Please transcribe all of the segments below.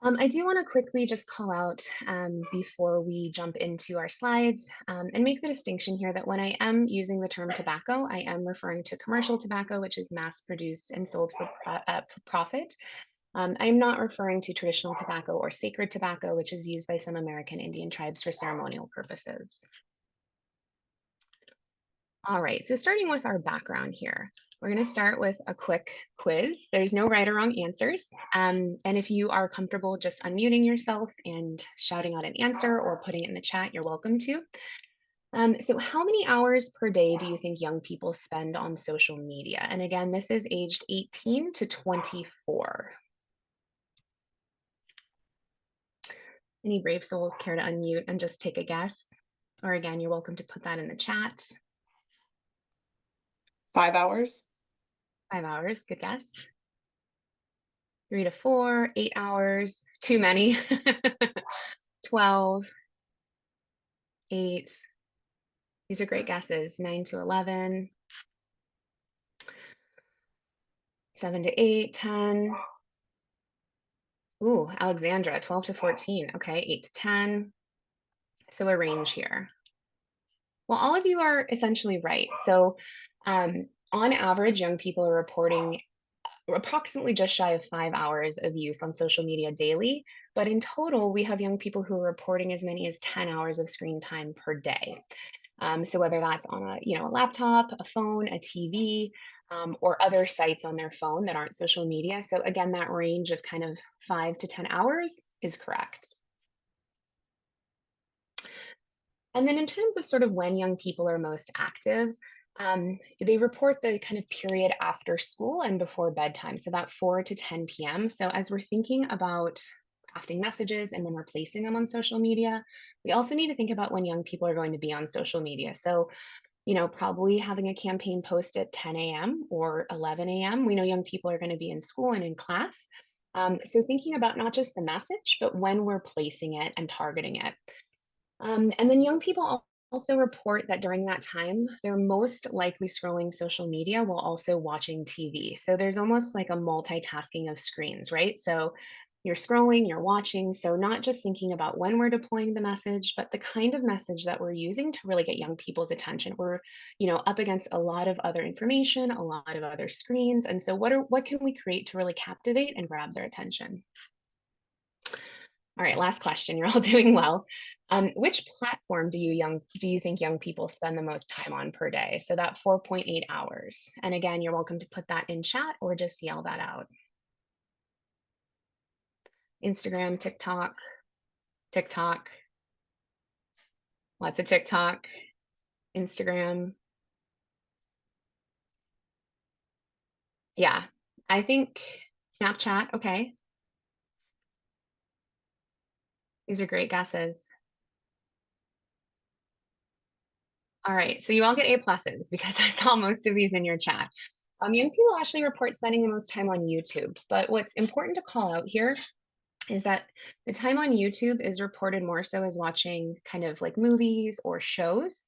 I do want to quickly just call out before we jump into our slides and make the distinction here that when I am using the term tobacco, I am referring to commercial tobacco, which is mass produced and sold for profit. I'm not referring to traditional tobacco or sacred tobacco, which is used by some American Indian tribes for ceremonial purposes. All right, so starting with our background here, we're going to start with a quick quiz. There's no right or wrong answers. And if you are comfortable just unmuting yourself and shouting out an answer or putting it in the chat, you're welcome to. So how many hours per day do you think young people spend on social media? And again, this is aged 18 to 24. Any brave souls care to unmute and just take a guess? Or again, you're welcome to put that in the chat. 5 hours. 5 hours, good guess. 3 to 4, 8 hours, too many. 12, 8. These are great guesses. 9 to 11, 7 to 8, 10. Ooh, Alexandra, 12 to 14. Okay, 8 to 10. So a range here. Well, all of you are essentially right. So on average, young people are reporting approximately just shy of 5 hours of use on social media daily. But in total, we have young people who are reporting as many as 10 hours of screen time per day. So whether that's on a laptop, a phone, a TV, or other sites on their phone that aren't social media. So again, that range of kind of 5 to 10 hours is correct. And then in terms of sort of when young people are most active, they report the kind of period after school and before bedtime, so about 4 to 10 p.m. So as we're thinking about crafting messages and then replacing them on social media, we also need to think about when young people are going to be on social media. So, probably having a campaign post at 10 a.m. or 11 a.m. We know young people are going to be in school and in class. So thinking about not just the message, but when we're placing it and targeting it. And then young people also report that during that time, they're most likely scrolling social media while also watching TV. So there's almost like a multitasking of screens, right? So you're scrolling, you're watching. So not just thinking about when we're deploying the message, but the kind of message that we're using to really get young people's attention. We're, up against a lot of other information, a lot of other screens. And so what can we create to really captivate and grab their attention? All right, last question. You're all doing well. Which platform do you think young people spend the most time on per day? So that 4.8 hours. And again, you're welcome to put that in chat or just yell that out. Instagram, TikTok, lots of TikTok, Instagram. Yeah, I think Snapchat. Okay, these are great guesses. All right, so you all get A pluses because I saw most of these in your chat. Young people actually report spending the most time on YouTube, but what's important to call out here is that the time on YouTube is reported more so as watching kind of like movies or shows.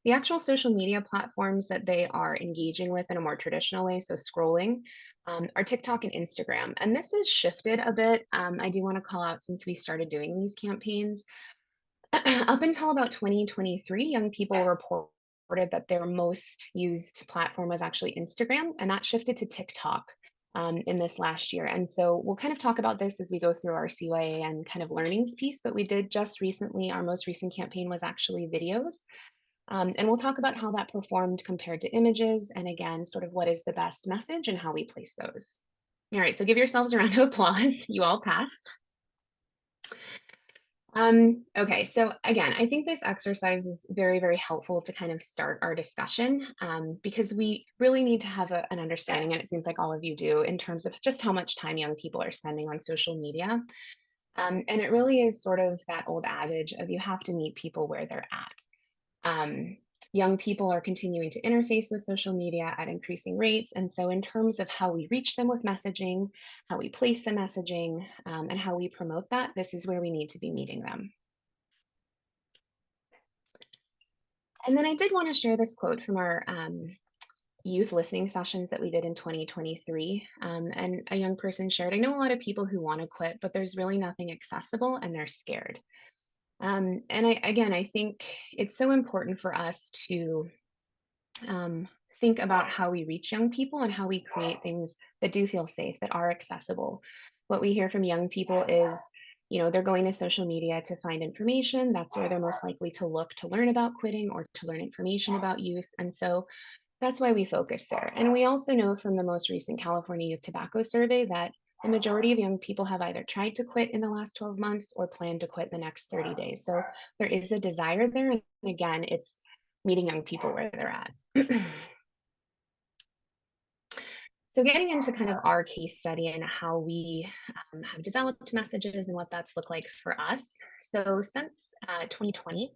The actual social media platforms that they are engaging with in a more traditional way, so scrolling, are TikTok and Instagram. And this has shifted a bit. I do want to call out since we started doing these campaigns. Up until about 2023, young people reported that their most used platform was actually Instagram, and that shifted to TikTok in this last year. And so we'll kind of talk about this as we go through our CYAN kind of learnings piece, but we did just recently, our most recent campaign was actually videos. And we'll talk about how that performed compared to images, and again, sort of what is the best message and how we place those. All right, so give yourselves a round of applause. You all passed. Okay, so again, I think this exercise is very, very helpful to kind of start our discussion because we really need to have an understanding, and it seems like all of you do, in terms of just how much time young people are spending on social media. And it really is sort of that old adage of you have to meet people where they're at. Young people are continuing to interface with social media at increasing rates. And so in terms of how we reach them with messaging, how we place the messaging, and how we promote that, this is where we need to be meeting them. And then I did want to share this quote from our youth listening sessions that we did in 2023. And a young person shared, I know a lot of people who want to quit, but there's really nothing accessible and they're scared. And again, I think it's so important for us to um, think about how we reach young people and how we create things that do feel safe, that are accessible. What we hear from young people is, they're going to social media to find information. That's where they're most likely to look to learn about quitting or to learn information about use. And so that's why we focus there. And we also know from the most recent California Youth Tobacco Survey that the majority of young people have either tried to quit in the last 12 months or plan to quit the next 30 days. So there is a desire there. And again, it's meeting young people where they're at. So getting into kind of our case study and how we have developed messages and what that's looked like for us. So since 2020,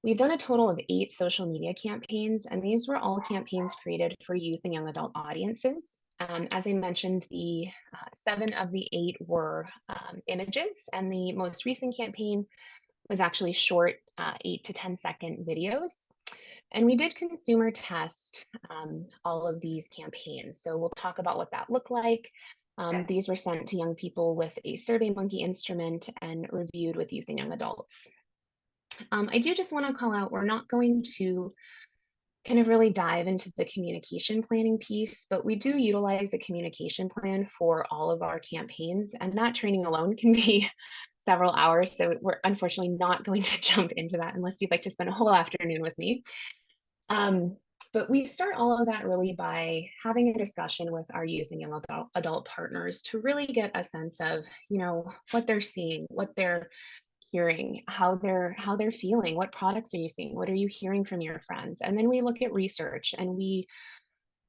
we've done a total of 8 social media campaigns, and these were all campaigns created for youth and young adult audiences. As I mentioned, the 7 of the 8 were images, and the most recent campaign was actually short 8 to 10-second videos. And we did consumer test all of these campaigns. So we'll talk about what that looked like. These were sent to young people with a SurveyMonkey instrument and reviewed with youth and young adults. I do just want to call out, we're not going to kind of really dive into the communication planning piece, but we do utilize a communication plan for all of our campaigns, and that training alone can be several hours. So we're unfortunately not going to jump into that unless you'd like to spend a whole afternoon with me. But we start all of that really by having a discussion with our youth and young adult partners to really get a sense of, what they're seeing, what they're hearing, how they're feeling, what products are you seeing, what are you hearing from your friends? And then we look at research and we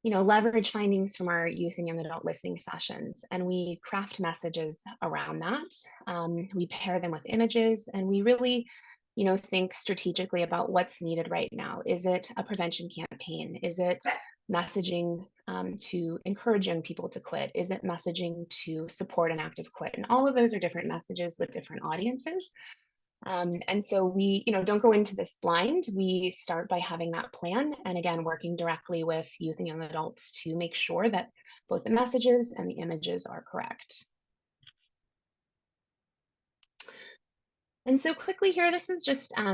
leverage findings from our youth and young adult listening sessions, and we craft messages around that. We pair them with images, and we really, think strategically about what's needed right now. Is it a prevention campaign? Is it messaging to encourage young people to quit? Is it messaging to support an active quit? And all of those are different messages with different audiences. And so we, don't go into this blind. We start by having that plan. And again, working directly with youth and young adults to make sure that both the messages and the images are correct. And so quickly here, this is just a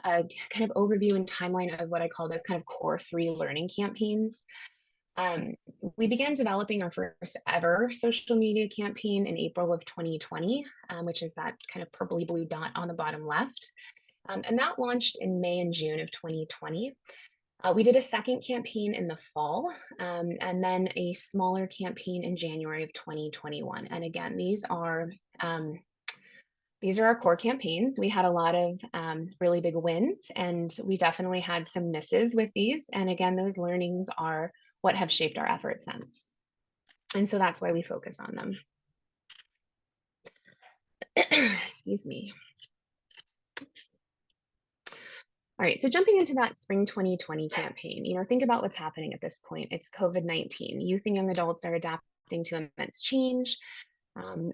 kind of overview and timeline of what I call those kind of core 3 learning campaigns. We began developing our first ever social media campaign in April of 2020, which is that kind of purpley blue dot on the bottom left. And that launched in May and June of 2020. We did a second campaign in the fall, and then a smaller campaign in January of 2021. And again, these are our core campaigns. We had a lot of really big wins, and we definitely had some misses with these. And again, those learnings are what have shaped our efforts since. And so that's why we focus on them. Excuse me. All right, so jumping into that spring 2020 campaign, think about what's happening at this point. It's COVID-19. Youth and young adults are adapting to immense change.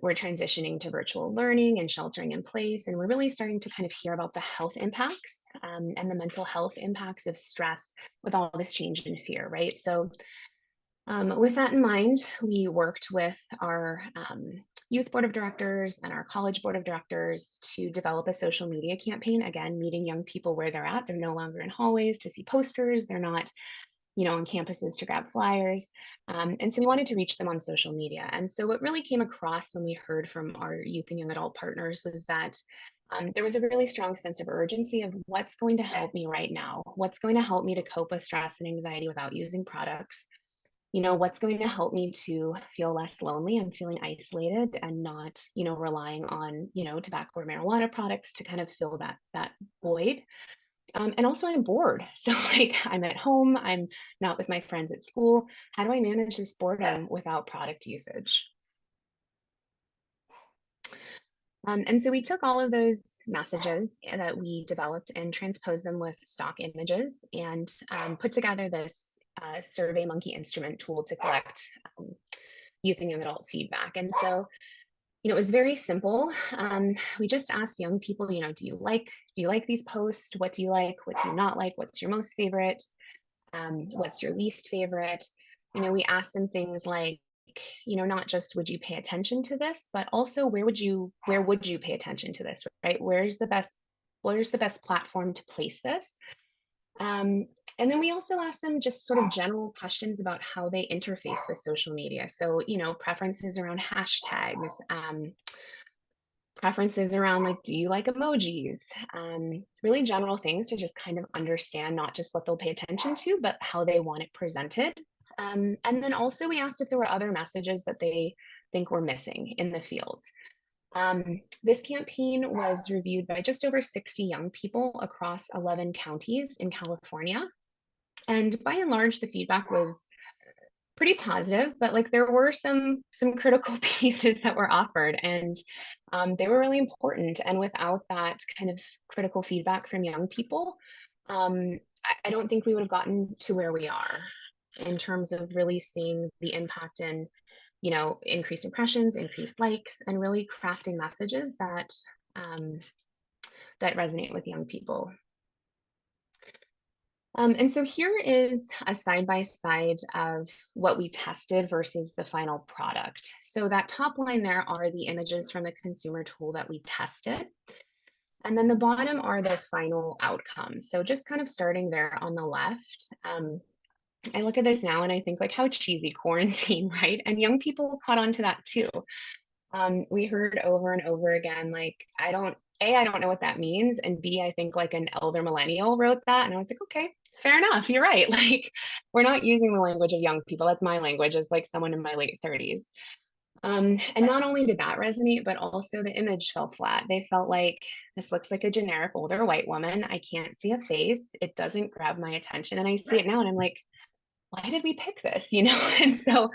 We're transitioning to virtual learning and sheltering in place, and we're really starting to kind of hear about the health impacts and the mental health impacts of stress with all this change and fear, right? So with that in mind, we worked with our youth board of directors and our college board of directors to develop a social media campaign, again, meeting young people where they're at. They're no longer in hallways to see posters. They're not on campuses to grab flyers. And so we wanted to reach them on social media. And so what really came across when we heard from our youth and young adult partners was that there was a really strong sense of urgency of what's going to help me right now, what's going to help me to cope with stress and anxiety without using products, what's going to help me to feel less lonely and feeling isolated and not, relying on, tobacco or marijuana products to kind of fill that void. And also I'm bored. So like I'm at home, I'm not with my friends at school. How do I manage this boredom without product usage? And so we took all of those messages that we developed and transposed them with stock images and put together this SurveyMonkey instrument tool to collect youth and young adult feedback. And so, it was very simple. We just asked young people, do you like these posts? What do you like? What do you not like? What's your most favorite? What's your least favorite? We asked them things like, not just would you pay attention to this, but also where would you pay attention to this, right? Where's the best platform to place this? Um, and then we also ask them just sort of general questions about how they interface with social media. So, preferences around hashtags, preferences around like, do you like emojis? Really general things to just kind of understand not just what they'll pay attention to, but how they want it presented. And then also we asked if there were other messages that they think were missing in the field. This campaign was reviewed by just over 60 young people across 11 counties in California. And by and large, the feedback was pretty positive, but like there were some critical pieces that were offered, and they were really important. And without that kind of critical feedback from young people, I don't think we would have gotten to where we are in terms of really seeing the impact in, increased impressions, increased likes, and really crafting messages um, that resonate with young people. And so here is a side by side of what we tested versus the final product. So that top line there are the images from the consumer tool that we tested. And then the bottom are the final outcomes. So just kind of starting there on the left, I look at this now and I think like how cheesy quarantine, right? And young people caught on to that too. We heard over and over again, like, I don't know what that means. And B, I think like an elder millennial wrote that. And I was like, okay, fair enough. You're right. Like, we're not using the language of young people. That's my language as like someone in my late 30s. And not only did that resonate, but also the image fell flat. They felt like this looks like a generic older white woman. I can't see a face. It doesn't grab my attention. And I see it now and I'm like, why did we pick this? And so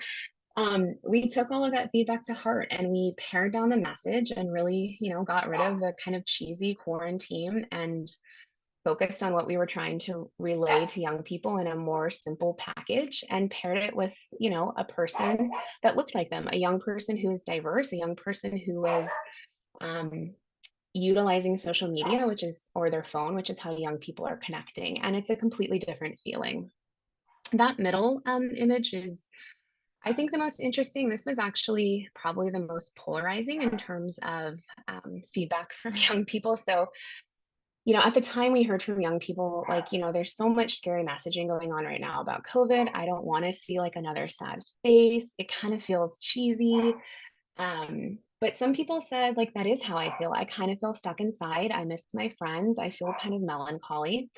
we took all of that feedback to heart and we pared down the message and really, got rid of the kind of cheesy quarantine and focused on what we were trying to relay to young people in a more simple package and paired it with, a person that looked like them, a young person who is diverse, a young person who was um, utilizing social media, or their phone, which is how young people are connecting. And it's a completely different feeling. That middle image is, I think, the most interesting. This was actually probably the most polarizing in terms of feedback from young people. So, at the time we heard from young people, like, there's so much scary messaging going on right now about COVID. I don't want to see like another sad face. It kind of feels cheesy. But some people said, like, that is how I feel. I kind of feel stuck inside. I miss my friends. I feel kind of melancholy.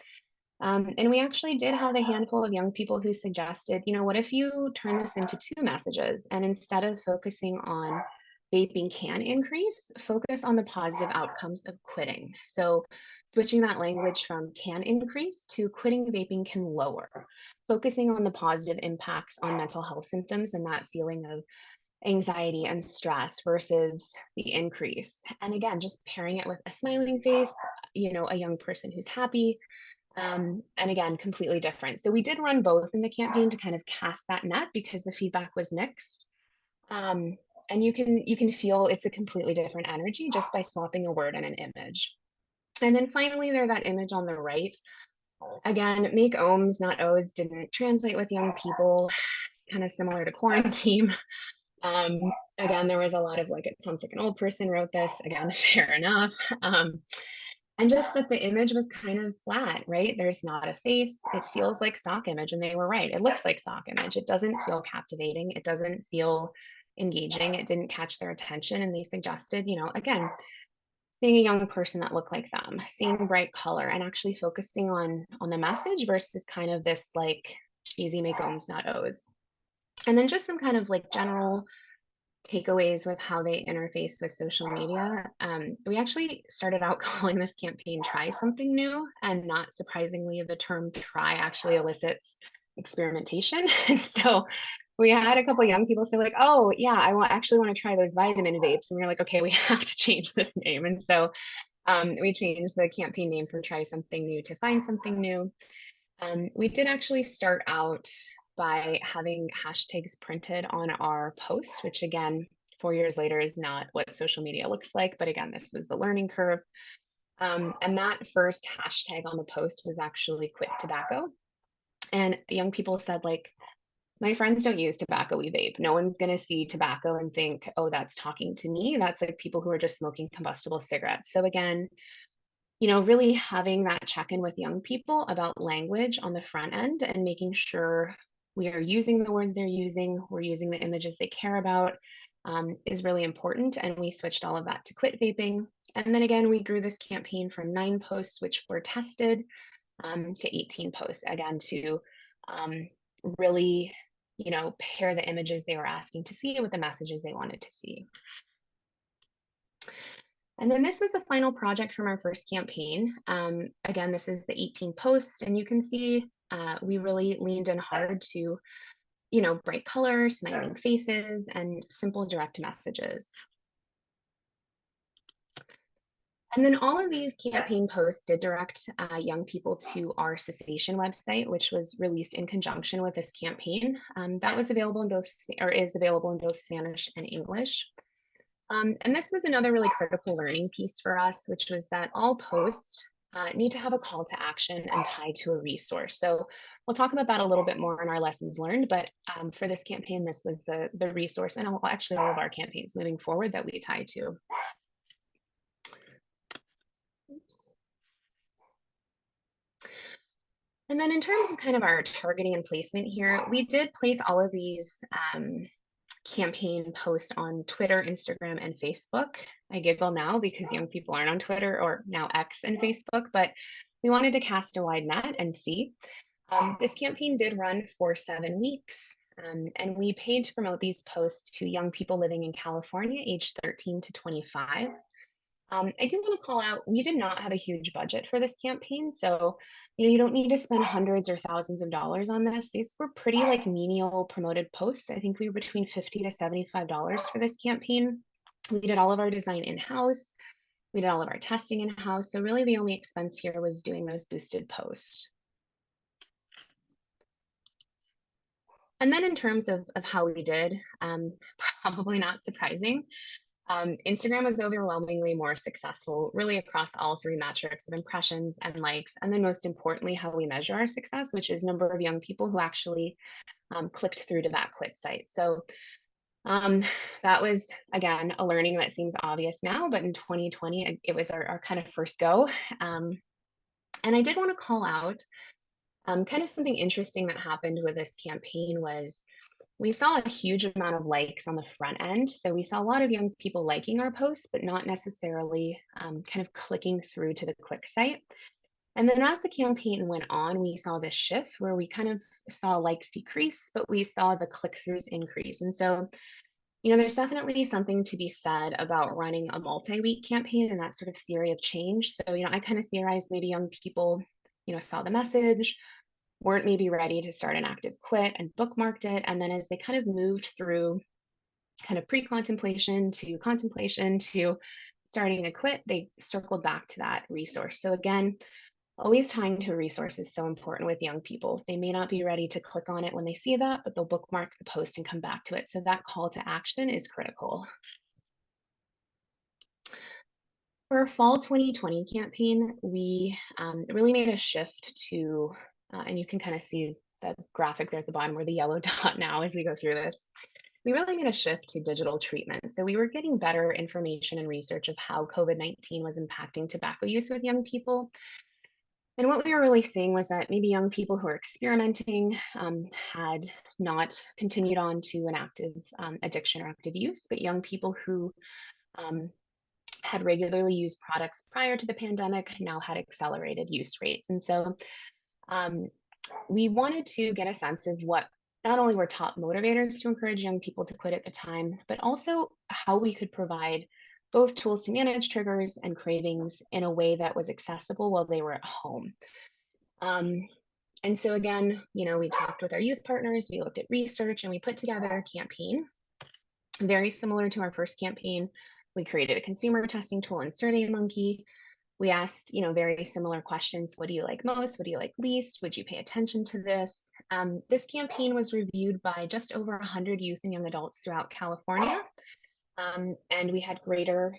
And we actually did have a handful of young people who suggested, what if you turn this into two messages and instead of focusing on vaping can increase, focus on the positive outcomes of quitting. So switching that language from can increase to quitting vaping can lower, focusing on the positive impacts on mental health symptoms and that feeling of anxiety and stress versus the increase. And again, just pairing it with a smiling face, a young person who's happy, and again, completely different. So we did run both in the campaign to kind of cast that net because the feedback was mixed. Um, and you can feel it's a completely different energy just by swapping a word and an image. And then finally, there that image on the right. Again, make ohms, not O's, didn't translate with young people, kind of similar to quarantine. Um, Again, there was a lot of like, it sounds like an old person wrote this. Again, fair enough. And just that the image was kind of flat, right? There's not a face. It feels like stock image. And they were right. It looks like stock image. It doesn't feel captivating. It doesn't feel engaging. It didn't catch their attention. And they suggested, again, seeing a young person that looked like them, seeing bright color and actually focusing on the message versus kind of this like cheesy make ohms, not O's. And then just some kind of like general takeaways with how they interface with social media. We actually started out calling this campaign Try Something New, and not surprisingly, the term try actually elicits experimentation. And so we had a couple of young people say like, oh yeah, actually want to try those vitamin vapes. And we were like, okay, we have to change this name. And so we changed the campaign name from Try Something New to Find Something New. We did actually start out by having hashtags printed on our posts, which again, 4 years later is not what social media looks like. But again, this was the learning curve. And that first hashtag on the post was actually quit tobacco. And young people said, like, my friends don't use tobacco, we vape. No one's going to see tobacco and think, oh, that's talking to me. That's like people who are just smoking combustible cigarettes. So again, really having that check in with young people about language on the front end and making sure we are using the words they're using, we're using the images they care about, is really important. And we switched all of that to quit vaping. And then again, we grew this campaign from 9 posts, which were tested, to 18 posts, again, to really, pair the images they were asking to see with the messages they wanted to see. And then this was the final project from our first campaign. Again, this is the 18 posts, and you can see we really leaned in hard to, bright colors, smiling faces, and simple direct messages. And then all of these campaign posts did direct young people to our cessation website, which was released in conjunction with this campaign. That was available in both, or is available in both Spanish and English. And this was another really critical learning piece for us, which was that all posts need to have a call to action and tie to a resource. So we'll talk about that a little bit more in our lessons learned, but for this campaign, this was the resource, and actually all of our campaigns moving forward that we tie to. Oops. And then in terms of kind of our targeting and placement here, we did place all of these campaign posts on Twitter, Instagram, and Facebook. I giggle now because young people aren't on Twitter, or now X and Facebook, but we wanted to cast a wide net and see. This campaign did run for 7 weeks, and we paid to promote these posts to young people living in California, aged 13 to 25. I do want to call out, we did not have a huge budget for this campaign. So, you don't need to spend hundreds or thousands of dollars on this. These were pretty like menial promoted posts. I think we were between $50 to $75 for this campaign. We did all of our design in-house. We did all of our testing in-house. So really the only expense here was doing those boosted posts. And then in terms of how we did, probably not surprising, Instagram was overwhelmingly more successful, really across all 3 metrics of impressions and likes, and then most importantly, how we measure our success, which is number of young people who actually clicked through to that quit site. So that was, again, a learning that seems obvious now, but in 2020, it was our kind of first go. And I did want to call out kind of something interesting that happened with this campaign was we saw a huge amount of likes on the front end. So we saw a lot of young people liking our posts, but not necessarily kind of clicking through to the quick site. And then as the campaign went on, we saw this shift where we kind of saw likes decrease, but we saw the click-throughs increase. And so, there's definitely something to be said about running a multi-week campaign and that sort of theory of change. So, I kind of theorized maybe young people, saw the message, weren't maybe ready to start an active quit and bookmarked it. And then as they kind of moved through kind of pre-contemplation to contemplation to starting a quit, they circled back to that resource. So again, always tying to a resource is so important with young people. They may not be ready to click on it when they see that, but they'll bookmark the post and come back to it. So that call to action is critical. For our fall 2020 campaign, we really made a shift to, and you can kind of see the graphic there at the bottom, or the yellow dot now as we go through this. We really made a shift to digital treatment. So we were getting better information and research of how COVID-19 was impacting tobacco use with young people. And what we were really seeing was that maybe young people who are experimenting had not continued on to an active addiction or active use, but young people who had regularly used products prior to the pandemic now had accelerated use rates. And so we wanted to get a sense of what not only were top motivators to encourage young people to quit at the time, but also how we could provide both tools to manage triggers and cravings in a way that was accessible while they were at home. And so again, we talked with our youth partners, we looked at research, and we put together a campaign very similar to our first campaign. We created a consumer testing tool in SurveyMonkey. We asked, very similar questions. What do you like most? What do you like least? Would you pay attention to this? This campaign was reviewed by just over 100 youth and young adults throughout California. And we had greater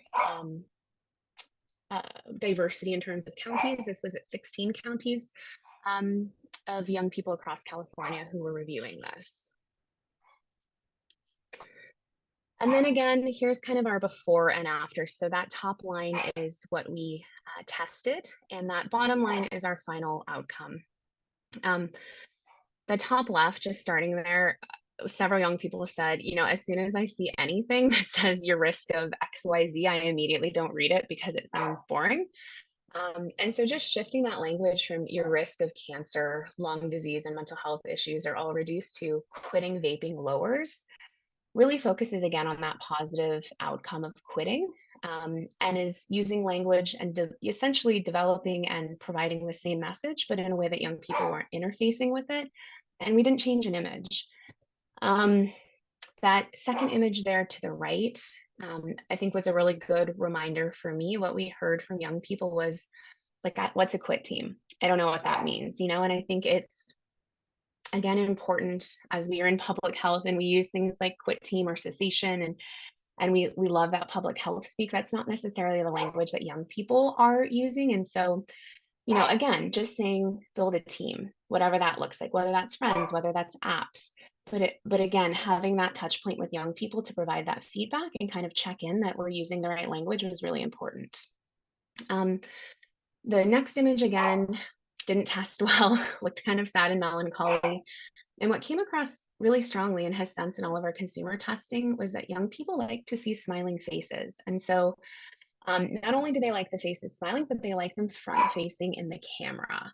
diversity in terms of counties. This was at 16 counties. of young people across California who were reviewing this. And then again, here's kind of our before and after. So that top line is what we tested, and that bottom line is our final outcome. The top left, just starting there, several young people said, as soon as I see anything that says your risk of XYZ, I immediately don't read it because it sounds boring. And so just shifting that language from your risk of cancer, lung disease, and mental health issues are all reduced to quitting vaping lowers really focuses again on that positive outcome of quitting, and is using language and essentially developing and providing the same message, but in a way that young people weren't interfacing with it. And we didn't change an image. Um, that second image there to the right, I think was a really good reminder for me. What we heard from young people was like, what's a quit team? I don't know what that means, and I think it's again important as we are in public health and we use things like quit team or cessation, and we love that public health speak. That's not necessarily the language that young people are using. And so, again, just saying build a team, whatever that looks like, whether that's friends, whether that's apps. But again, having that touch point with young people to provide that feedback and kind of check in that we're using the right language was really important. The next image again didn't test well, looked kind of sad and melancholy. And what came across really strongly and has sense in all of our consumer testing was that young people like to see smiling faces. And so not only do they like the faces smiling, but they like them front facing in the camera.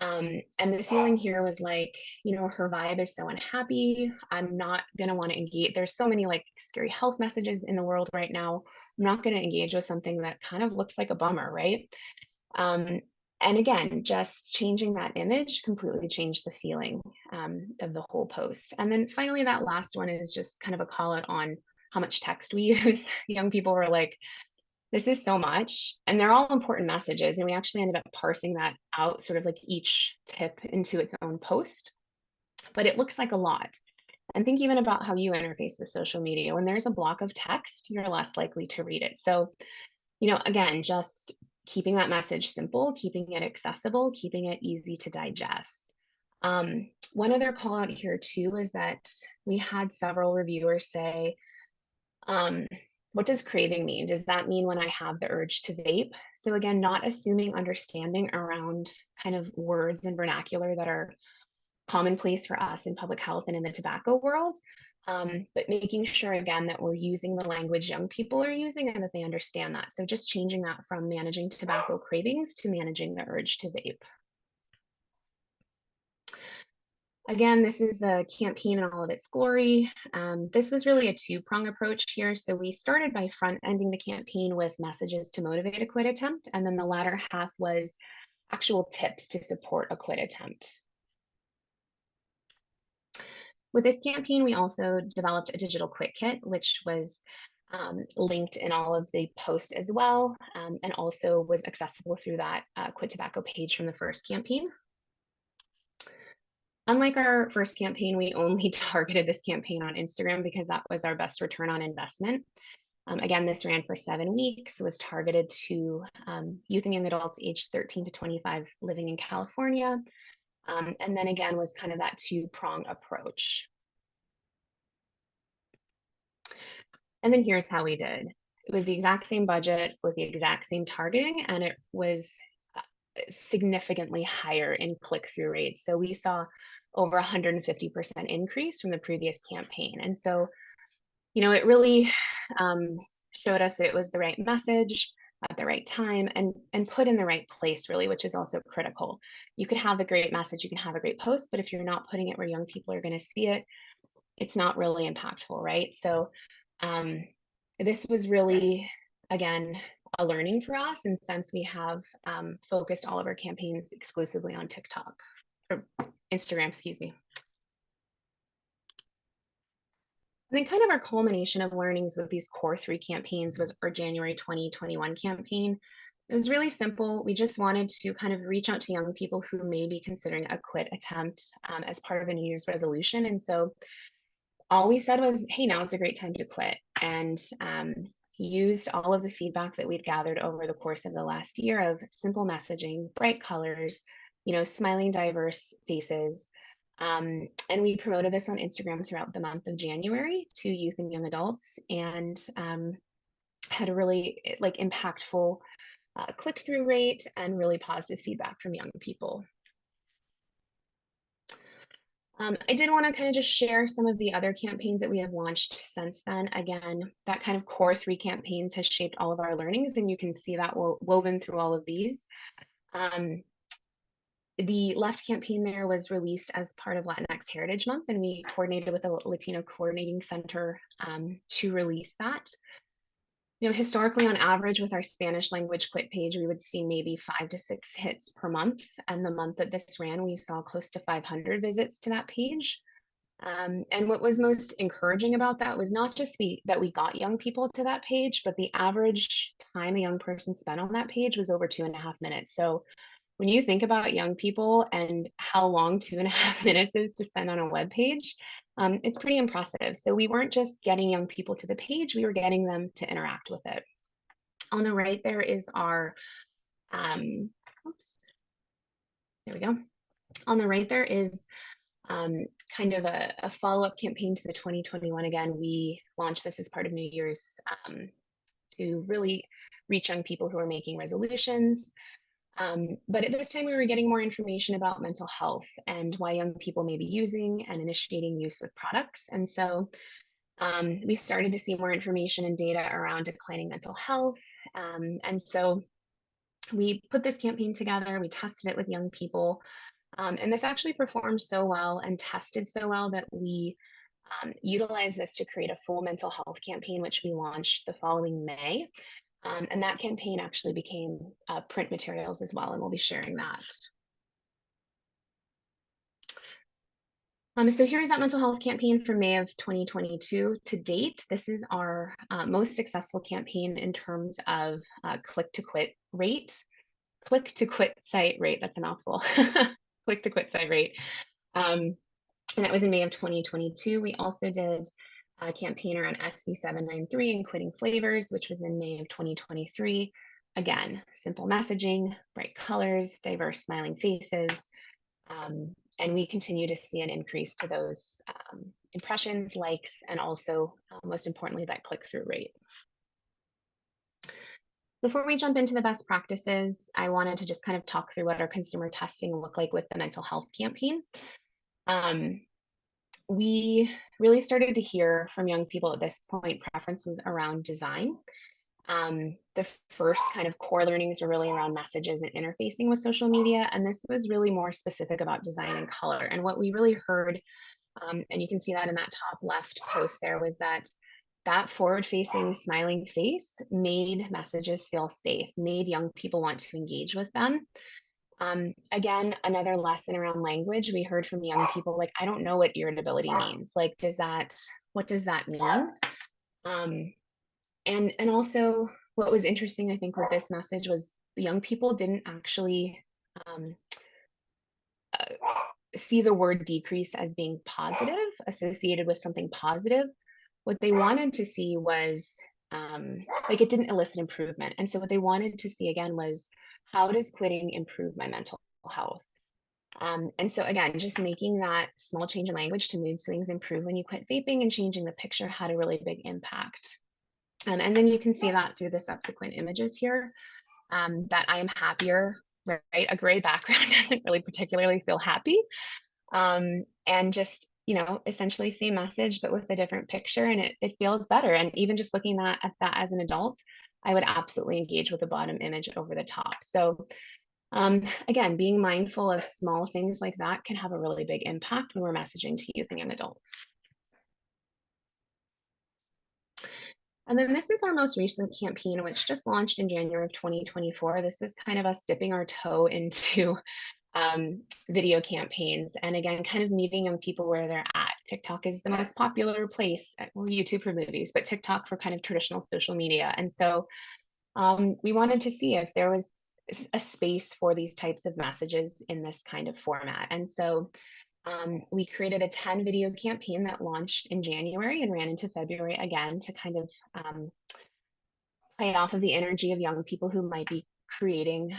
And the feeling here was like, her vibe is so unhappy. I'm not going to want to engage. There's so many like scary health messages in the world right now. I'm not going to engage with something that kind of looks like a bummer, right? Um, and again, just changing that image completely changed the feeling of the whole post. And then finally, that last one is just kind of a call out on how much text we use. Young people were like, this is so much. And they're all important messages. And we actually ended up parsing that out, sort of like each tip into its own post. But it looks like a lot. And think even about how you interface with social media. When there's a block of text, you're less likely to read it. So again, just keeping that message simple, keeping it accessible, keeping it easy to digest. One other call out here too is that we had several reviewers say, what does craving mean? Does that mean when I have the urge to vape? So again, not assuming understanding around kind of words and vernacular that are commonplace for us in public health and in the tobacco world. But making sure again that we're using the language young people are using and that they understand that. So just changing that from managing tobacco cravings to managing the urge to vape. Again, this is the campaign in all of its glory. This was really a two-prong approach here. So we started by front-ending the campaign with messages to motivate a quit attempt, and then the latter half was actual tips to support a quit attempt. With this campaign, we also developed a digital quit kit, which was linked in all of the posts as well, and also was accessible through that Quit Tobacco page from the first campaign. Unlike our first campaign, we only targeted this campaign on Instagram because that was our best return on investment. Again, this ran for 7 weeks, was targeted to youth and young adults aged 13 to 25 living in California. And then again, was kind of that two-prong approach. And then here's how we did. It was the exact same budget with the exact same targeting, and it was significantly higher in click-through rates. So we saw over 150% increase from the previous campaign. And so, it really showed us that it was the right message at the right time and put in the right place, really, which is also critical. You could have a great message, you can have a great post, but if you're not putting it where young people are going to see it, it's not really impactful, right? So this was really, again, a learning for us, and since we have focused all of our campaigns exclusively on TikTok or Instagram, excuse me. And then kind of our culmination of learnings with these core 3 campaigns was our January 2021 campaign. It was really simple. We just wanted to kind of reach out to young people who may be considering a quit attempt as part of a New Year's resolution. And so all we said was, hey, now is a great time to quit. And used all of the feedback that we'd gathered over the course of the last year of simple messaging, bright colors, smiling diverse faces. And we promoted this on Instagram throughout the month of January to youth and young adults, and had a really like impactful click-through rate and really positive feedback from young people. I did want to kind of just share some of the other campaigns that we have launched since then. Again, that kind of core 3 campaigns has shaped all of our learnings, and you can see that woven through all of these. The left campaign there was released as part of Latinx Heritage Month, and we coordinated with a Latino coordinating center to release that. Historically, on average, with our Spanish language click page, we would see maybe 5 to 6 hits per month. And the month that this ran, we saw close to 500 visits to that page. And what was most encouraging about that was not just that we got young people to that page, but the average time a young person spent on that page was over 2.5 minutes. So when you think about young people and how long 2.5 minutes is to spend on a web page, it's pretty impressive. So we weren't just getting young people to the page, we were getting them to interact with it. On the right, there is our, oops, there we go. On the right, there is kind of a follow-up campaign to the 2021. Again, we launched this as part of New Year's to really reach young people who are making resolutions. But at this time, we were getting more information about mental health and why young people may be using and initiating use with products. And so we started to see more information and data around declining mental health. And so we put this campaign together, we tested it with young people, and this actually performed so well and tested so well that we utilized this to create a full mental health campaign, which we launched the following May. And that campaign actually became print materials as well, and we'll be sharing that. So here's that mental health campaign from May of 2022 to date. This is our most successful campaign in terms of click-to-quit rate. Click-to-quit site rate, that's a mouthful. Click-to-quit site rate. And that was in May of 2022. We also did a campaign around SB793 and quitting flavors, which was in May of 2023. Again, simple messaging, bright colors, diverse smiling faces. And we continue to see an increase to those impressions, likes, and also, most importantly, that click-through rate. Before we jump into the best practices, I wanted to just kind of talk through what our consumer testing looked like with the mental health campaign. We really started to hear from young people at this point preferences around design. The first kind of core learnings were really around messages and interfacing with social media, and this was really more specific about design and color. And what we really heard, and you can see that in that top left post there, was that forward-facing smiling face made messages feel safe, made young people want to engage with them. Again, another lesson around language. We heard from young people, like, I don't know what irritability means. Like, what does that mean? And also what was interesting, I think, with this message was the young people didn't actually see the word decrease as being positive, associated with something positive. What they wanted to see was like, it didn't elicit improvement. And so what they wanted to see again was, how does quitting improve my mental health? And so again, just making that small change in language to mood swings improve when you quit vaping and changing the picture had a really big impact. And then you can see that through the subsequent images here, that I am happier, right? A gray background doesn't really particularly feel happy. And just, essentially same message, but with a different picture, and it feels better. And even just looking at that as an adult, I would absolutely engage with the bottom image over the top. So again, being mindful of small things like that can have a really big impact when we're messaging to youth and young adults. And then this is our most recent campaign, which just launched in January of 2024. This is kind of us dipping our toe into video campaigns. And again, kind of meeting young people where they're at. TikTok is the most popular place, well, YouTube for movies, but TikTok for kind of traditional social media. And so we wanted to see if there was a space for these types of messages in this kind of format. And so we created a 10 video campaign that launched in January and ran into February again to kind of play off of the energy of young people who might be creating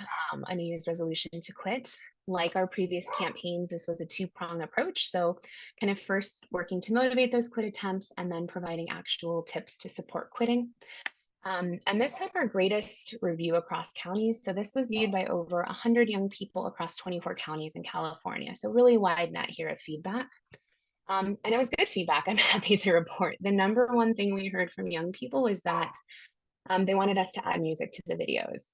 a New Year's resolution to quit. Like our previous campaigns, this was a two-prong approach. So kind of first working to motivate those quit attempts and then providing actual tips to support quitting. And this had our greatest review across counties. So this was viewed by over 100 young people across 24 counties in California. So really wide net here of feedback. And it was good feedback, I'm happy to report. The number one thing we heard from young people was that they wanted us to add music to the videos.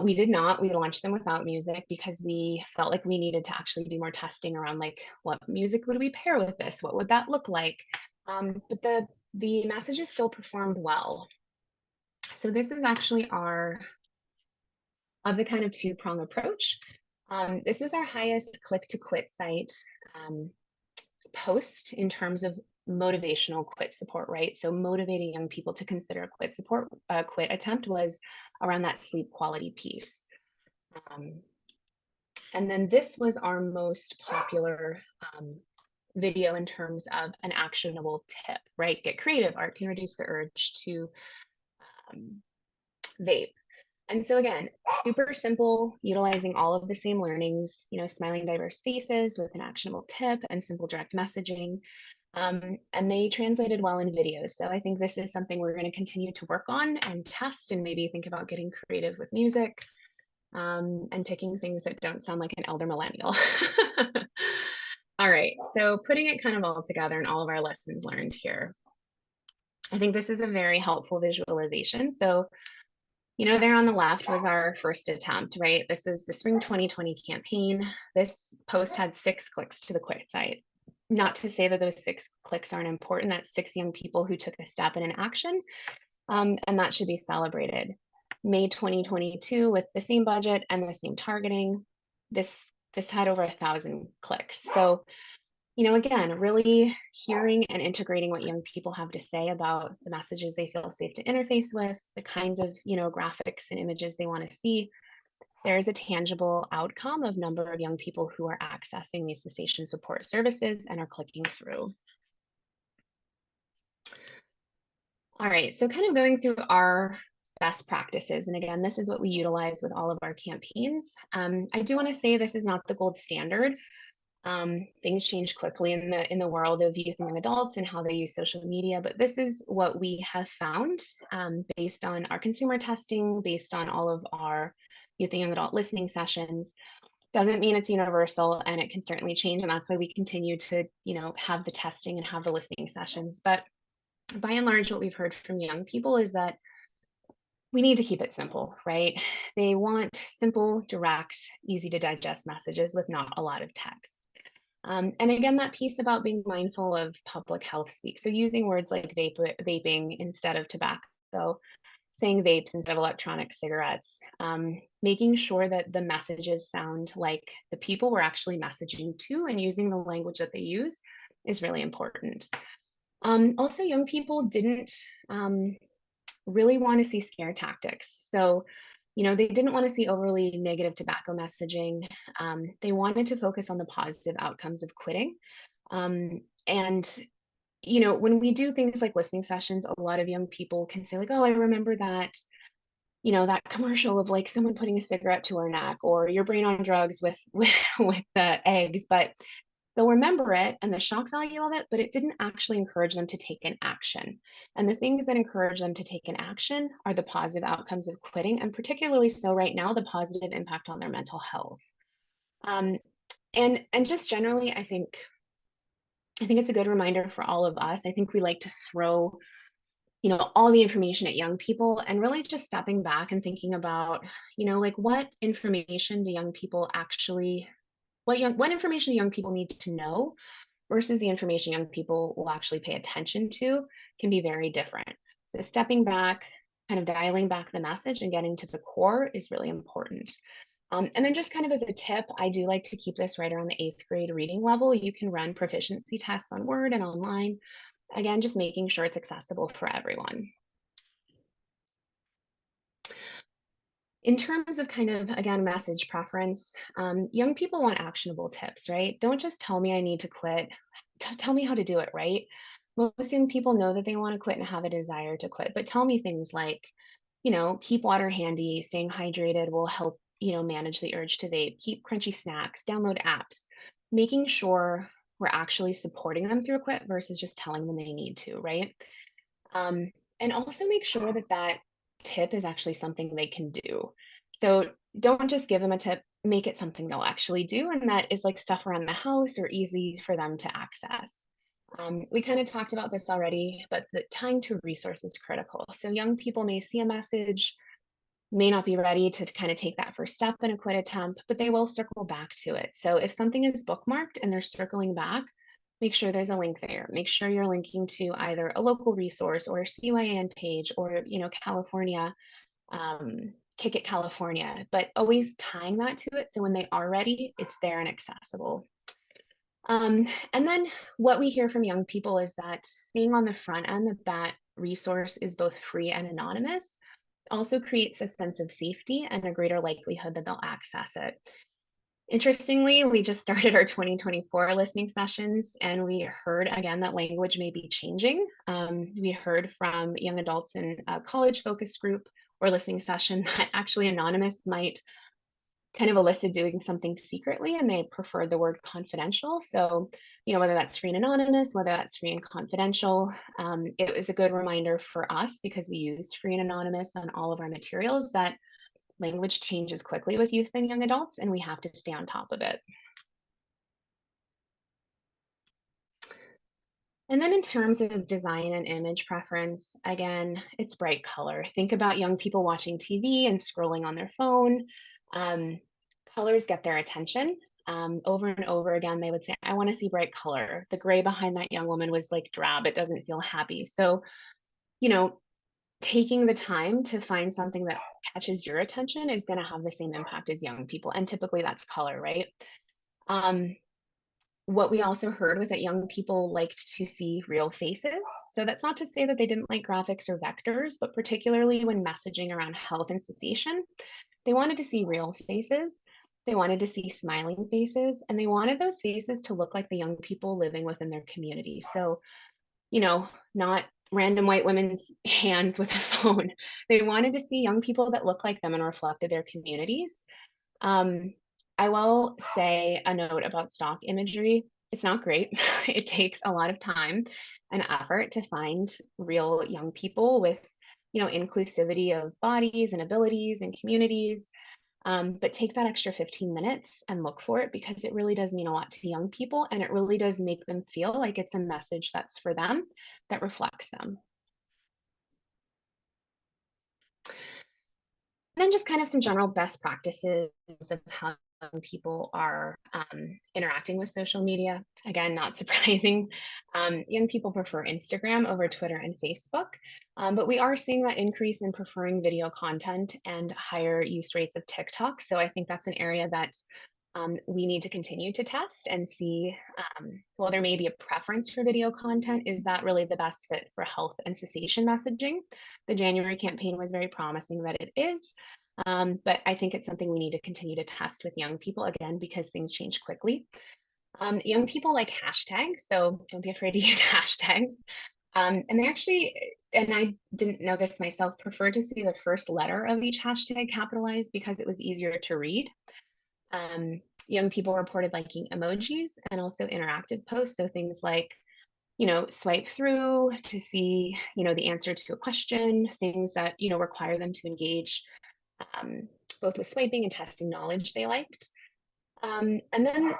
We did not. We launched them without music because we felt like we needed to actually do more testing around like what music would we pair with this? What would that look like? But the messages still performed well. So this is actually our of the kind of two-prong approach. This is our highest click to quit site post in terms of motivational quit support, right? So motivating young people to consider a quit attempt was around that sleep quality piece. And then this was our most popular video in terms of an actionable tip, right? Get creative. Art can reduce the urge to vape. And so again, super simple, utilizing all of the same learnings, smiling diverse faces with an actionable tip and simple direct messaging. And they translated well in videos. So I think this is something we're going to continue to work on and test and maybe think about getting creative with music and picking things that don't sound like an elder millennial. All right, so putting it kind of all together and all of our lessons learned here. I think this is a very helpful visualization. So there on the left was our first attempt, right? This is the spring 2020 campaign. This post had 6 clicks to the quit site. Not to say that those 6 clicks aren't important. That's 6 young people who took a step in an action, and that should be celebrated. May 2022, with the same budget and the same targeting, this had over 1,000 clicks. So again, really hearing and integrating what young people have to say about the messages they feel safe to interface with, the kinds of, graphics and images they want to see. There's a tangible outcome of number of young people who are accessing these cessation support services and are clicking through. All right, so kind of going through our best practices. And again, this is what we utilize with all of our campaigns. I do want to say this is not the gold standard. Things change quickly in the world of youth and young adults and how they use social media, but this is what we have found based on our consumer testing, based on all of our youth and young adult listening sessions. Doesn't mean it's universal, and it can certainly change, and that's why we continue to have the testing and have the listening sessions. But by and large, what we've heard from young people is that we need to keep it simple, right? They want simple, direct, easy to digest messages with not a lot of text. And again, that piece about being mindful of public health speak. So using words like vaping instead of tobacco, saying vapes instead of electronic cigarettes, making sure that the messages sound like the people we're actually messaging to and using the language that they use is really important. Also, young people didn't really want to see scare tactics. So they didn't want to see overly negative tobacco messaging. They wanted to focus on the positive outcomes of quitting. And when we do things like listening sessions, a lot of young people can say like, oh, I remember that, that commercial of like someone putting a cigarette to her neck, or your brain on drugs with the eggs. But they'll remember it and the shock value of it, but it didn't actually encourage them to take an action. And the things that encourage them to take an action are the positive outcomes of quitting, and particularly so right now, the positive impact on their mental health. And just generally, I think it's a good reminder for all of us. I think we like to throw all the information at young people, and really just stepping back and thinking about like what information do young people actually what information do young people need to know versus the information young people will actually pay attention to can be very different. So stepping back, kind of dialing back the message and getting to the core is really important. And then just kind of as a tip, I do like to keep this right around the 8th grade reading level. You can run proficiency tests on Word and online. Again, just making sure it's accessible for everyone. In terms of kind of, again, message preference, young people want actionable tips, right? Don't just tell me I need to quit. Tell me how to do it, right? Most young people know that they want to quit and have a desire to quit, but tell me things like, keep water handy, staying hydrated will help, manage the urge to vape, keep crunchy snacks, download apps, making sure we're actually supporting them through a quit versus just telling them they need to, right? Um, and also make sure that that tip is actually something they can do. So don't just give them a tip, make it something they'll actually do. And that is like stuff around the house or easy for them to access. We kind of talked about this already, but the tying to resource is critical. So young people may see a message, may not be ready to kind of take that first step in a quit attempt, but they will circle back to it. So if something is bookmarked and they're circling back, make sure there's a link there. Make sure you're linking to either a local resource or a CYAN page or, California, Kick It California, but always tying that to it. So when they are ready, it's there and accessible. And then what we hear from young people is that seeing on the front end that that resource is both free and anonymous also creates a sense of safety and a greater likelihood that they'll access it. Interestingly, we just started our 2024 listening sessions, and we heard again that language may be changing. We heard from young adults in a college focus group or listening session that actually anonymous might kind of elicit doing something secretly, and they prefer the word confidential. So, whether that's free and anonymous, whether that's free and confidential, it was a good reminder for us because we use free and anonymous on all of our materials that language changes quickly with youth and young adults, and we have to stay on top of it. And then in terms of design and image preference, again, it's bright color. Think about young people watching TV and scrolling on their phone. Um, Colors get their attention. Over and over again, they would say, I want to see bright color. The gray behind that young woman was like drab. It doesn't feel happy. So, you know, taking the time to find something that catches your attention is going to have the same impact as young people. And typically that's color, right? Um, what we also heard was that young people liked to see real faces. So that's not to say that they didn't like graphics or vectors, but particularly when messaging around health and cessation, they wanted to see real faces. They wanted to see smiling faces, and they wanted those faces to look like the young people living within their community. So, not random white women's hands with a phone. They wanted to see young people that look like them and reflected their communities. Um, I will say a note about stock imagery. It's not great. It takes a lot of time and effort to find real young people with, inclusivity of bodies and abilities and communities. But take that extra 15 minutes and look for it because it really does mean a lot to young people and it really does make them feel like it's a message that's for them, that reflects them. And then just kind of some general best practices of how people are interacting with social media. Again, not surprising. Young people prefer Instagram over Twitter and Facebook, but we are seeing that increase in preferring video content and higher use rates of TikTok. So I think that's an area that we need to continue to test and see, while there may be a preference for video content, is that really the best fit for health and cessation messaging? The January campaign was very promising that it is, but I think it's something we need to continue to test with young people, again, because things change quickly. Young people like hashtags, so don't be afraid to use hashtags. And they actually, and I didn't know this myself, prefer to see the first letter of each hashtag capitalized because it was easier to read. Young people reported liking emojis and also interactive posts. So things like, swipe through to see, the answer to a question, things that, require them to engage both with swiping and testing knowledge they liked. And then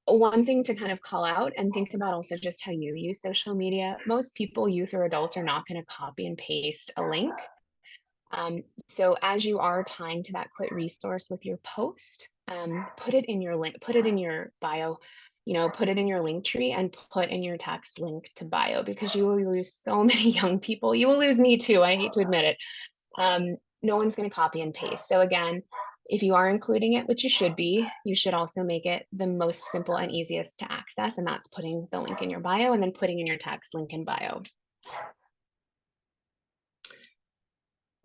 one thing to kind of call out and think about also just how you use social media. Most people, youth or adults, are not going to copy and paste a link. So as you are tying to that quit resource with your post, put it in your link, put it in your bio, put it in your link tree and put in your text link to bio because you will lose so many young people. You will lose me too. I hate to admit it. No one's going to copy and paste. So again, if you are including it, which you should be, you should also make it the most simple and easiest to access. And that's putting the link in your bio and then putting in your text link in bio.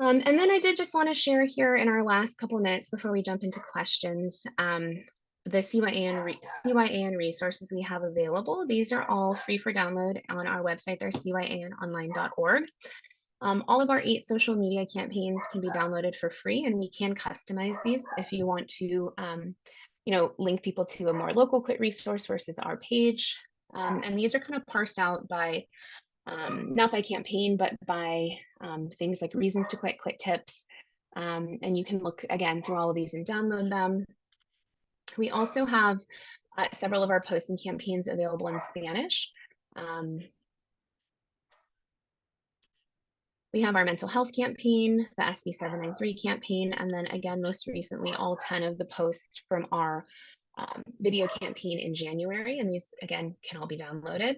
And then I did just want to share here in our last couple of minutes before we jump into questions, the CYAN resources we have available. These are all free for download on our website. They're cyanonline.org. All of our 8 social media campaigns can be downloaded for free, and we can customize these if you want to, link people to a more local quit resource versus our page. And these are kind of parsed out by, not by campaign, but by things like reasons to quit, quit tips. And you can look again through all of these and download them. We also have several of our posts and campaigns available in Spanish. We have our mental health campaign, the SB 793 campaign, and then again, most recently, all 10 of the posts from our video campaign in January. And these, again, can all be downloaded.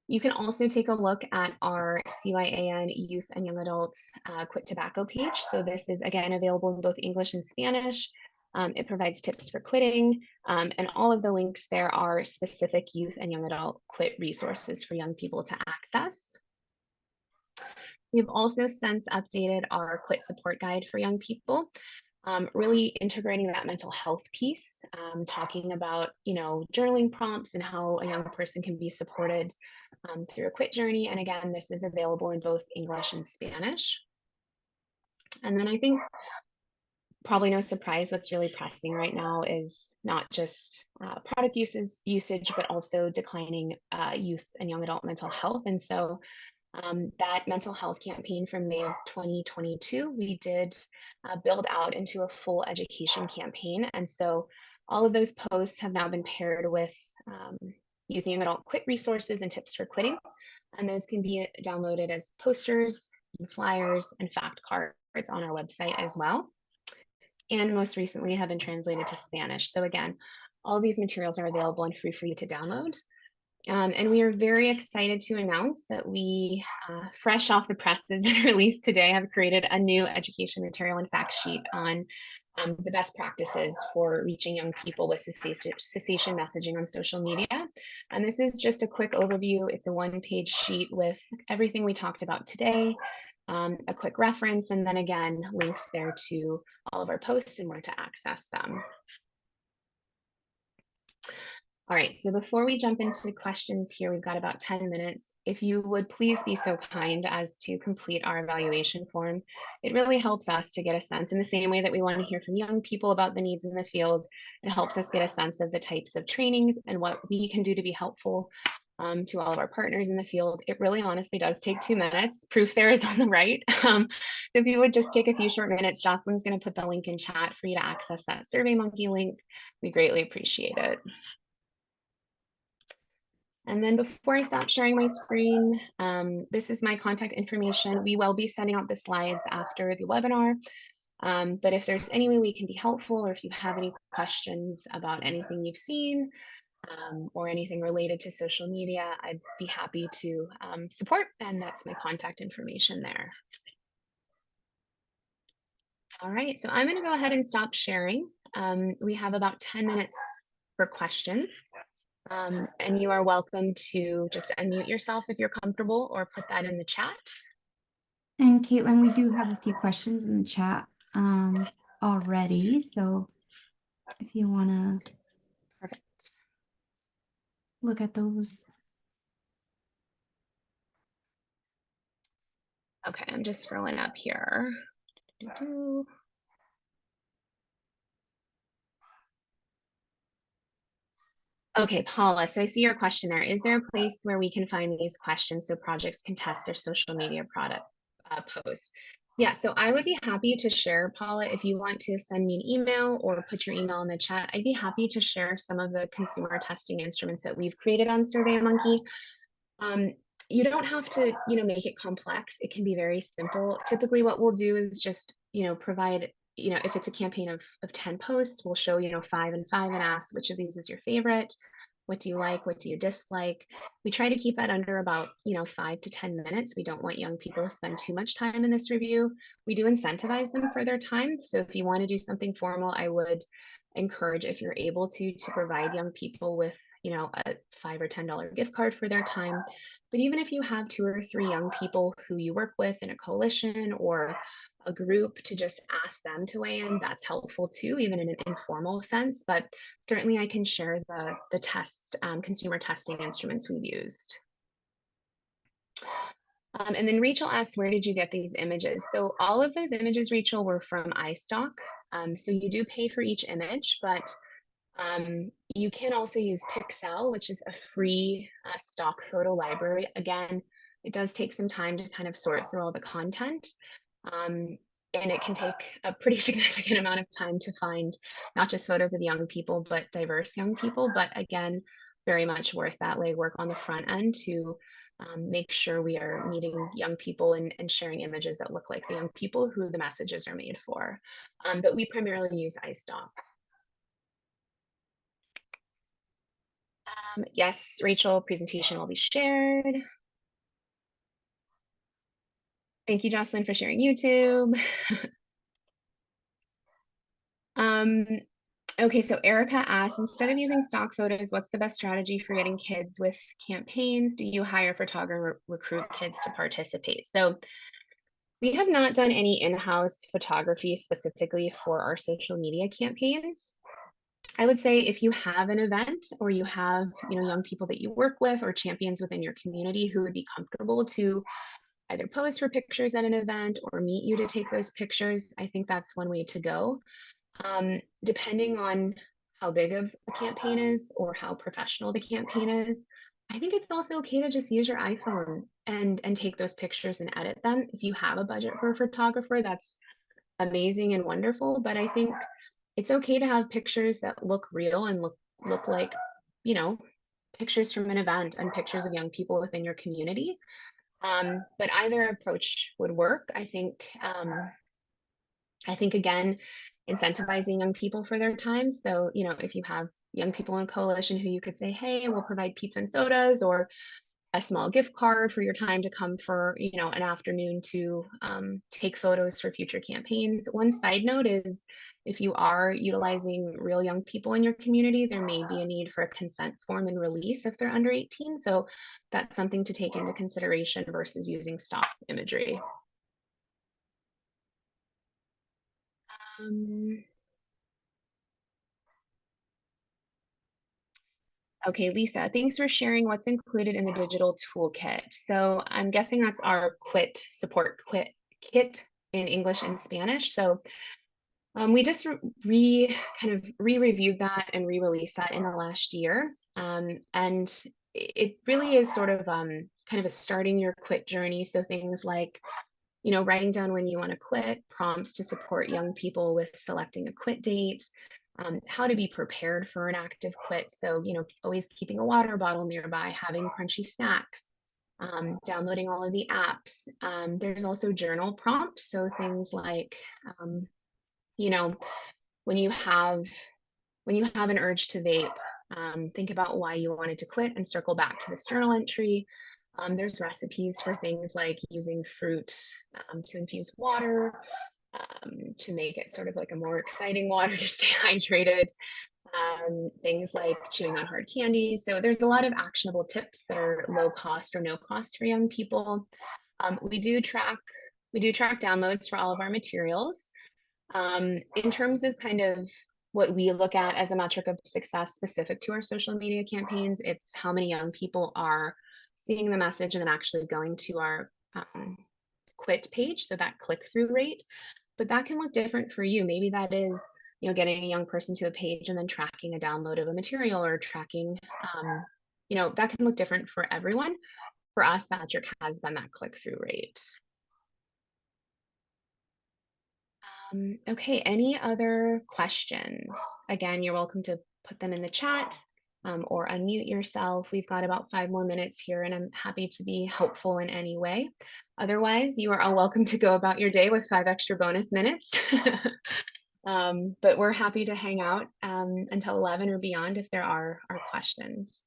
You can also take a look at our CYAN Youth and Young Adults Quit Tobacco page. So this is, again, available in both English and Spanish. It provides tips for quitting, and all of the links there are specific youth and young adult quit resources for young people to access. We've also since updated our quit support guide for young people, really integrating that mental health piece, talking about, journaling prompts and how a young person can be supported through a quit journey. And again, this is available in both English and Spanish. And then I think probably no surprise, what's really pressing right now is not just product usage, but also declining youth and young adult mental health. And so that mental health campaign from May of 2022, we did build out into a full education campaign. And so all of those posts have now been paired with youth and young adult quit resources and tips for quitting. And those can be downloaded as posters, and flyers, and fact cards on our website as well. And most recently have been translated to Spanish. So again, all these materials are available and free for you to download. And we are very excited to announce that we, fresh off the presses and released today, have created a new education material and fact sheet on the best practices for reaching young people with cessation messaging on social media. And this is just a quick overview. It's a one-page sheet with everything we talked about today, a quick reference, and then again, links there to all of our posts and where to access them. All right, so before we jump into questions here, we've got about 10 minutes. If you would please be so kind as to complete our evaluation form. It really helps us to get a sense in the same way that we want to hear from young people about the needs in the field. It helps us get a sense of the types of trainings and what we can do to be helpful to all of our partners in the field. It really honestly does take 2 minutes. Proof there is on the right. So if you would just take a few short minutes, Jocelyn's going to put the link in chat for you to access that SurveyMonkey link. We greatly appreciate it. And then before I stop sharing my screen, this is my contact information. We will be sending out the slides after the webinar. But if there's any way we can be helpful, or if you have any questions about anything you've seen or anything related to social media, I'd be happy to support. And that's my contact information there. All right, so I'm going to go ahead and stop sharing. We have about 10 minutes for questions. And you are welcome to just unmute yourself if you're comfortable or put that in the chat. And Caitlin, we do have a few questions in the chat already. So if you want to look at those. Okay, I'm just scrolling up here. Okay, Paula, so I see your question there. Is there a place where we can find these questions so projects can test their social media product posts? Yeah, so I would be happy to share, Paula, if you want to send me an email or put your email in the chat, I'd be happy to share some of the consumer testing instruments that we've created on SurveyMonkey. You don't have to, make it complex. It can be very simple. Typically what we'll do is just, provide, if it's a campaign of 10 posts, we'll show, 5 and 5 and ask which of these is your favorite. What do you like? What do you dislike? We try to keep that under about, 5 to 10 minutes. We don't want young people to spend too much time in this review. We do incentivize them for their time. So if you want to do something formal, I would encourage, if you're able to provide young people with, a $5 or $10 gift card for their time. But even if you have 2 or 3 young people who you work with in a coalition or a group, to just ask them to weigh in, that's helpful too, even in an informal sense. But certainly I can share the consumer testing instruments we've used. And then Rachel asked, where did you get these images? So all of those images, Rachel, were from iStock. So you do pay for each image, but you can also use Pixel, which is a free stock photo library. Again, it does take some time to kind of sort through all the content. Um, and it can take a pretty significant amount of time to find not just photos of young people, but diverse young people. But again, very much worth that legwork on the front end to make sure we are meeting young people and sharing images that look like the young people who the messages are made for. But we primarily use iStock. Yes, Rachel, presentation will be shared. Thank you, Jocelyn, for sharing YouTube. Um, okay, so Erica asks, instead of using stock photos, what's the best strategy for getting kids with campaigns? Do you hire photographers, recruit kids to participate? So we have not done any in-house photography specifically for our social media campaigns. I would say if you have an event or you have, young people that you work with or champions within your community who would be comfortable to either pose for pictures at an event or meet you to take those pictures, I think that's one way to go. Depending on how big of a campaign is or how professional the campaign is, I think it's also okay to just use your iPhone and take those pictures and edit them. If you have a budget for a photographer, that's amazing and wonderful. But I think it's okay to have pictures that look real and look like, you know, pictures from an event and pictures of young people within your community. But either approach would work. I think again, incentivizing young people for their time. So, if you have young people in coalition who you could say, hey, we'll provide pizza and sodas or a small gift card for your time to come for, an afternoon to take photos for future campaigns. One side note is if you are utilizing real young people in your community, there may be a need for a consent form and release if they're under 18. So that's something to take into consideration versus using stock imagery. Um, Okay, Lisa, thanks for sharing what's included in the digital toolkit. So I'm guessing that's our quit support quit kit in English and Spanish. So we just kind of re-reviewed that and re-released that in the last year. And it really is sort of kind of a starting your quit journey. So things like writing down when you want to quit, prompts to support young people with selecting a quit date, how to be prepared for an active quit. So, always keeping a water bottle nearby, having crunchy snacks, downloading all of the apps. There's also journal prompts. So things like, you know, when you have an urge to vape, think about why you wanted to quit and circle back to this journal entry. There's recipes for things like using fruit to infuse water, to make it sort of like a more exciting water to stay hydrated. Things like chewing on hard candy. So there's a lot of actionable tips that are low cost or no cost for young people. We do track downloads for all of our materials. In terms of kind of what we look at as a metric of success specific to our social media campaigns, it's how many young people are seeing the message and then actually going to our quit page, so that click-through rate. But that can look different for you. Maybe that is, getting a young person to a page and then tracking a download of a material or tracking, that can look different for everyone. For us, that metric has been that click-through rate. Okay, any other questions? Again, you're welcome to put them in the chat or unmute yourself. We've got about 5 more minutes here, and I'm happy to be helpful in any way. Otherwise, you are all welcome to go about your day with 5 extra bonus minutes. But we're happy to hang out until 11 or beyond if there are questions.